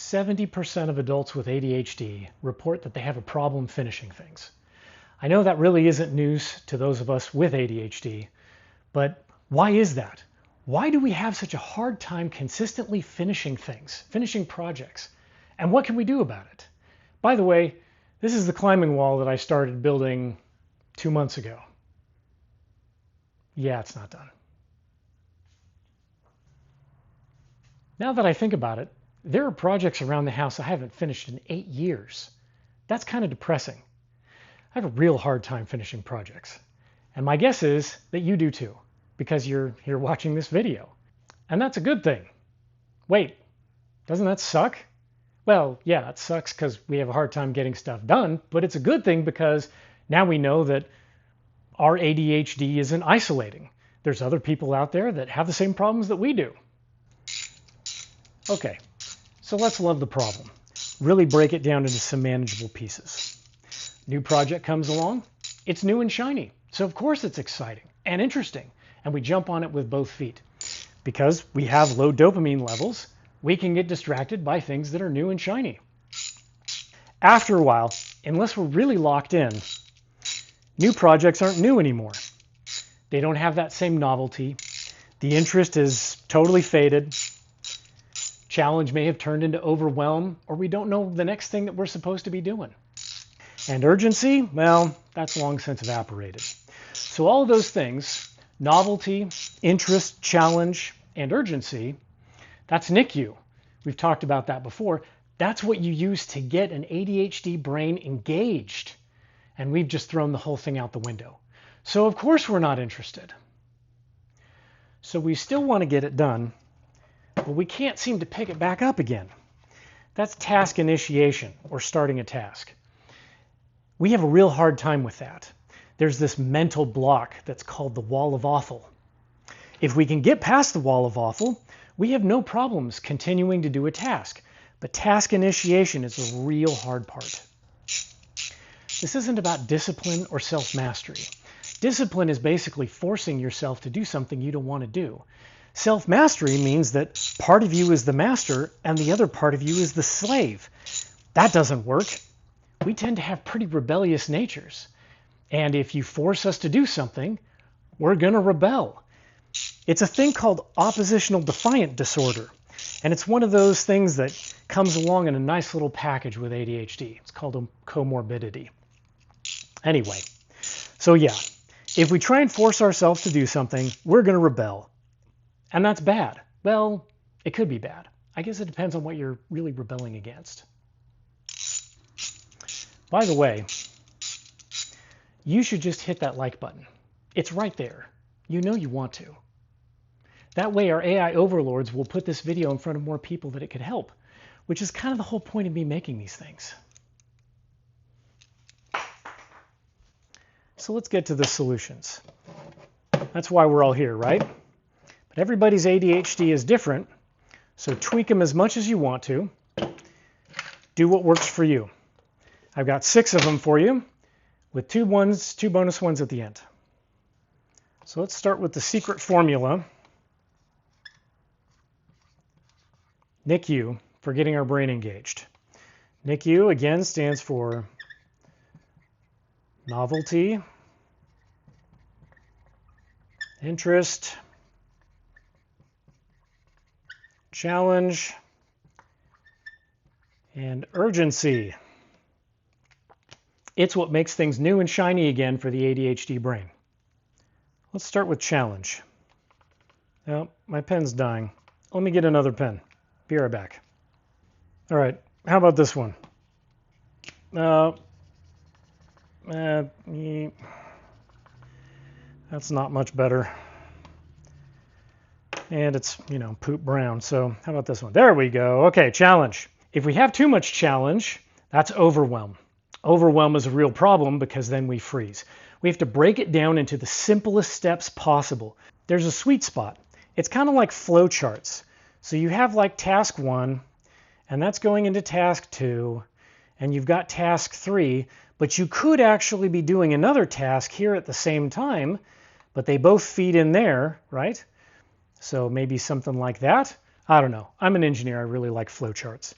70% of adults with ADHD report that they have a problem finishing things. I know that really isn't news to those of us with ADHD, but why is that? Why do we have such a hard time consistently finishing things, finishing projects? And what can we do about it? By the way, this is the climbing wall that I started building 2 months ago. Yeah, it's not done. Now that I think about it, there are projects around the house I haven't finished in 8 years. That's kind of depressing. I have a real hard time finishing projects. And my guess is that you do too, because you're here watching this video. And that's a good thing. Wait, doesn't that suck? Well, yeah, it sucks because we have a hard time getting stuff done, but it's a good thing because now we know that our ADHD isn't isolating. There's other people out there that have the same problems that we do. Okay, so let's love the problem. Really break it down into some manageable pieces. New project comes along. It's new and shiny. So of course it's exciting and interesting. And we jump on it with both feet. Because we have low dopamine levels, we can get distracted by things that are new and shiny. After a while, unless we're really locked in, new projects aren't new anymore. They don't have that same novelty. The interest is totally faded. Challenge may have turned into overwhelm, or we don't know the next thing that we're supposed to be doing. And urgency, well, that's long since evaporated. So all of those things, novelty, interest, challenge, and urgency, that's NICU. We've talked about that before. That's what you use to get an ADHD brain engaged. And we've just thrown the whole thing out the window. So of course we're not interested. So we still want to get it done, but we can't seem to pick it back up again. That's task initiation, or starting a task. We have a real hard time with that. There's this mental block that's called the wall of awful. If we can get past the wall of awful, we have no problems continuing to do a task. But task initiation is a real hard part. This isn't about discipline or self-mastery. Discipline is basically forcing yourself to do something you don't want to do. Self-mastery means that part of you is the master and the other part of you is the slave. That doesn't work. We tend to have pretty rebellious natures. And if you force us to do something, we're going to rebel. It's a thing called oppositional defiant disorder. And it's one of those things that comes along in a nice little package with ADHD. It's called a comorbidity. Anyway, so yeah, if we try and force ourselves to do something, we're going to rebel. And that's bad. Well, it could be bad. I guess it depends on what you're really rebelling against. By the way, you should just hit that like button. It's right there. You know you want to. That way our AI overlords will put this video in front of more people that it could help, which is kind of the whole point of me making these things. So let's get to the solutions. That's why we're all here, right? But everybody's ADHD is different, so tweak them as much as you want to. Do what works for you. I've got 6 of them for you, with 2 bonus ones at the end. So let's start with the secret formula. NICU, for getting our brain engaged. NICU, again, stands for novelty, interest, challenge, and urgency. It's what makes things new and shiny again for the ADHD brain. Let's start with challenge. Oh, my pen's dying. Let me get another pen. Be right back. All right, how about this one? That's not much better. And it's, poop brown. So how about this one? There we go. Okay, challenge. If we have too much challenge, that's overwhelm. Overwhelm is a real problem because then we freeze. We have to break it down into the simplest steps possible. There's a sweet spot. It's kind of like flow charts. So you have like task 1, and that's going into task 2, and you've got task 3, but you could actually be doing another task here at the same time, but they both feed in there, right? So maybe something like that. I don't know. I'm an engineer. I really like flow charts.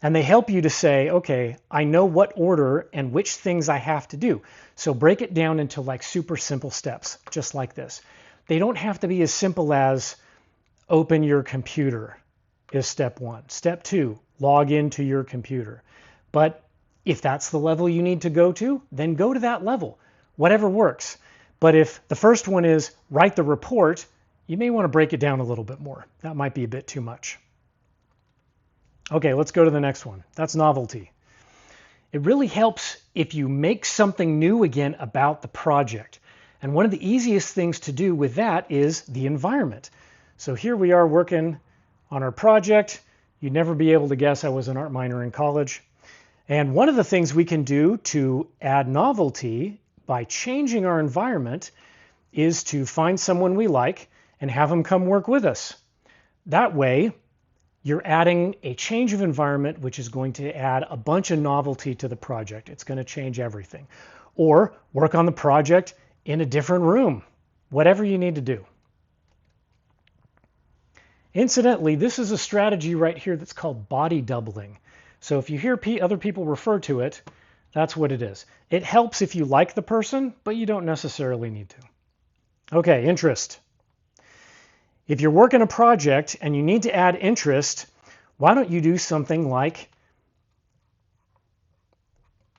And they help you to say, okay, I know what order and which things I have to do. So break it down into like super simple steps, just like this. They don't have to be as simple as open your computer is step 1. Step 2, log into your computer. But if that's the level you need to go to, then go to that level, whatever works. But if the first one is write the report, you may want to break it down a little bit more. That might be a bit too much. Okay, let's go to the next one. That's novelty. It really helps if you make something new again about the project. And one of the easiest things to do with that is the environment. So here we are working on our project. You'd never be able to guess I was an art minor in college. And one of the things we can do to add novelty by changing our environment is to find someone we like and have them come work with us. That way, you're adding a change of environment, which is going to add a bunch of novelty to the project. It's going to change everything. Or work on the project in a different room, whatever you need to do. Incidentally, this is a strategy right here that's called body doubling. So if you hear other people refer to it, that's what it is. It helps if you like the person, but you don't necessarily need to. Okay, interest. If you're working a project and you need to add interest, why don't you do something like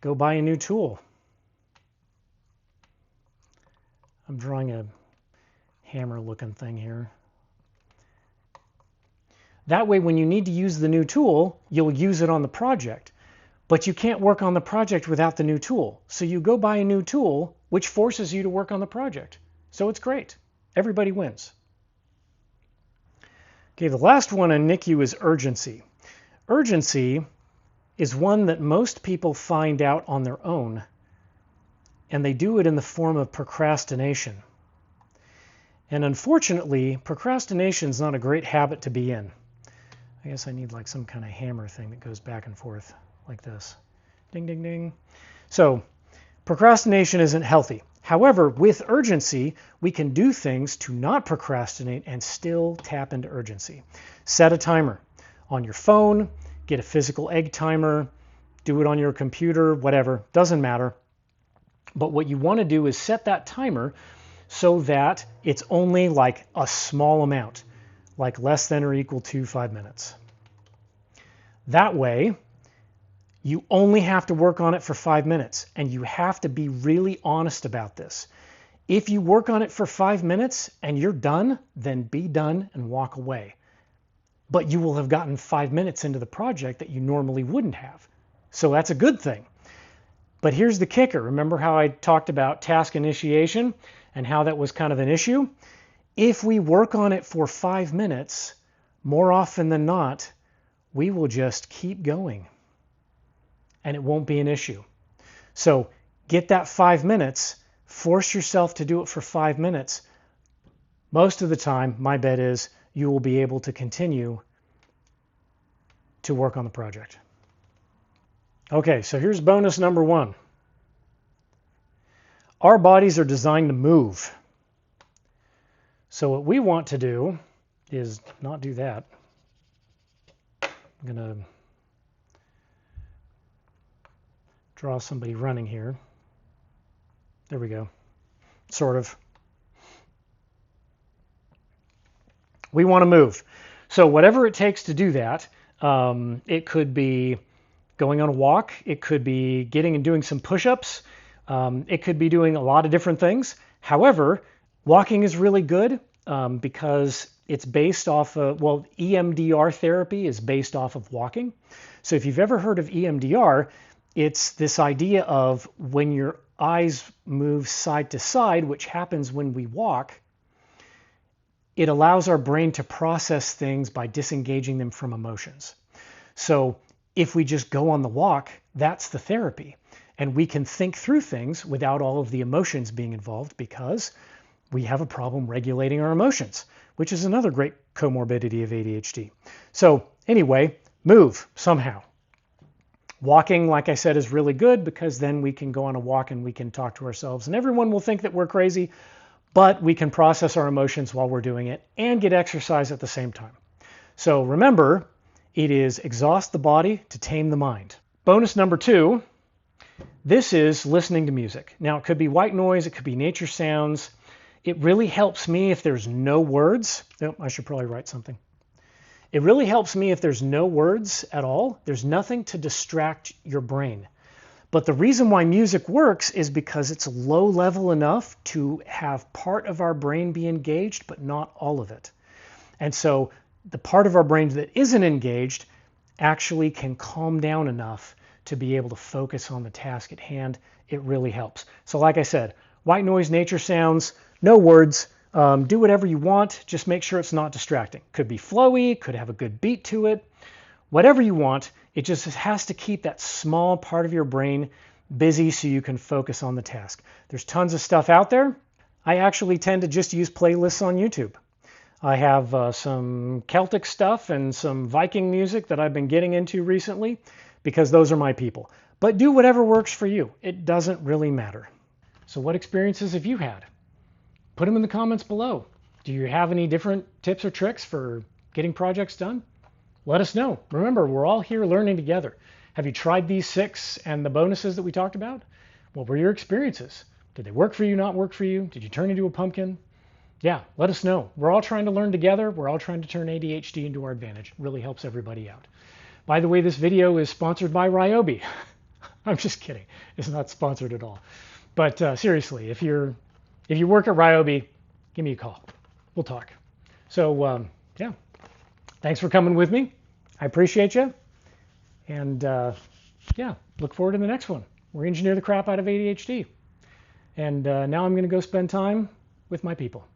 go buy a new tool? I'm drawing a hammer looking thing here. That way, when you need to use the new tool, you'll use it on the project. But you can't work on the project without the new tool. So you go buy a new tool, which forces you to work on the project. So it's great. Everybody wins. Okay, the last one on NICU is urgency. Urgency is one that most people find out on their own, and they do it in the form of procrastination. And unfortunately, procrastination is not a great habit to be in. I guess I need like some kind of hammer thing that goes back and forth like this. Ding, ding, ding. So procrastination isn't healthy. However, with urgency, we can do things to not procrastinate and still tap into urgency. Set a timer on your phone, get a physical egg timer, do it on your computer, whatever, doesn't matter. But what you want to do is set that timer so that it's only like a small amount, like less than or equal to 5 minutes. That way, you only have to work on it for 5 minutes, and you have to be really honest about this. If you work on it for 5 minutes and you're done, then be done and walk away. But you will have gotten 5 minutes into the project that you normally wouldn't have. So that's a good thing. But here's the kicker. Remember how I talked about task initiation and how that was kind of an issue? If we work on it for 5 minutes, more often than not, we will just keep going. And it won't be an issue. So get that 5 minutes, force yourself to do it for 5 minutes. Most of the time, my bet is you will be able to continue to work on the project. Okay, so here's bonus number 1. Our bodies are designed to move. So what we want to do is not do that. I'm going to draw somebody running here. There we go. Sort of. We want to move. So whatever it takes to do that, it could be going on a walk. It could be getting and doing some push-ups. It could be doing a lot of different things. However, walking is really good because it's based off of, well, EMDR therapy is based off of walking. So if you've ever heard of EMDR, it's this idea of when your eyes move side to side, which happens when we walk, it allows our brain to process things by disengaging them from emotions. So if we just go on the walk, that's the therapy. And we can think through things without all of the emotions being involved because we have a problem regulating our emotions, which is another great comorbidity of ADHD. So anyway, move somehow. Walking, like I said, is really good because then we can go on a walk and we can talk to ourselves and everyone will think that we're crazy, but we can process our emotions while we're doing it and get exercise at the same time. So remember, It is exhaust the body to tame the mind. Bonus number 2, this is listening to music. Now, it could be white noise, it could be nature sounds. It really helps me if there's no words. Oh, I should probably write something. It really helps me if there's no words at all. There's nothing to distract your brain. But the reason why music works is because it's low level enough to have part of our brain be engaged, but not all of it. And so the part of our brain that isn't engaged actually can calm down enough to be able to focus on the task at hand. It really helps. So like I said, white noise, nature sounds, no words, do whatever you want. Just make sure it's not distracting. Could be flowy, could have a good beat to it. Whatever you want, it just has to keep that small part of your brain busy so you can focus on the task. There's tons of stuff out there. I actually tend to just use playlists on YouTube. I have some Celtic stuff and some Viking music that I've been getting into recently because those are my people. But do whatever works for you. It doesn't really matter. So what experiences have you had? Put them in the comments below. Do you have any different tips or tricks for getting projects done? Let us know. Remember, we're all here learning together. Have you tried these 6 and the bonuses that we talked about? What were your experiences? Did they work for you, not work for you? Did you turn into a pumpkin? Yeah, let us know. We're all trying to learn together. We're all trying to turn ADHD into our advantage. It really helps everybody out. By the way, this video is sponsored by Ryobi. I'm just kidding. It's not sponsored at all. But seriously, if you work at Ryobi, give me a call. We'll talk. So yeah, thanks for coming with me. I appreciate you. And yeah, look forward to the next one. We're engineer the crap out of ADHD. And now I'm going to go spend time with my people.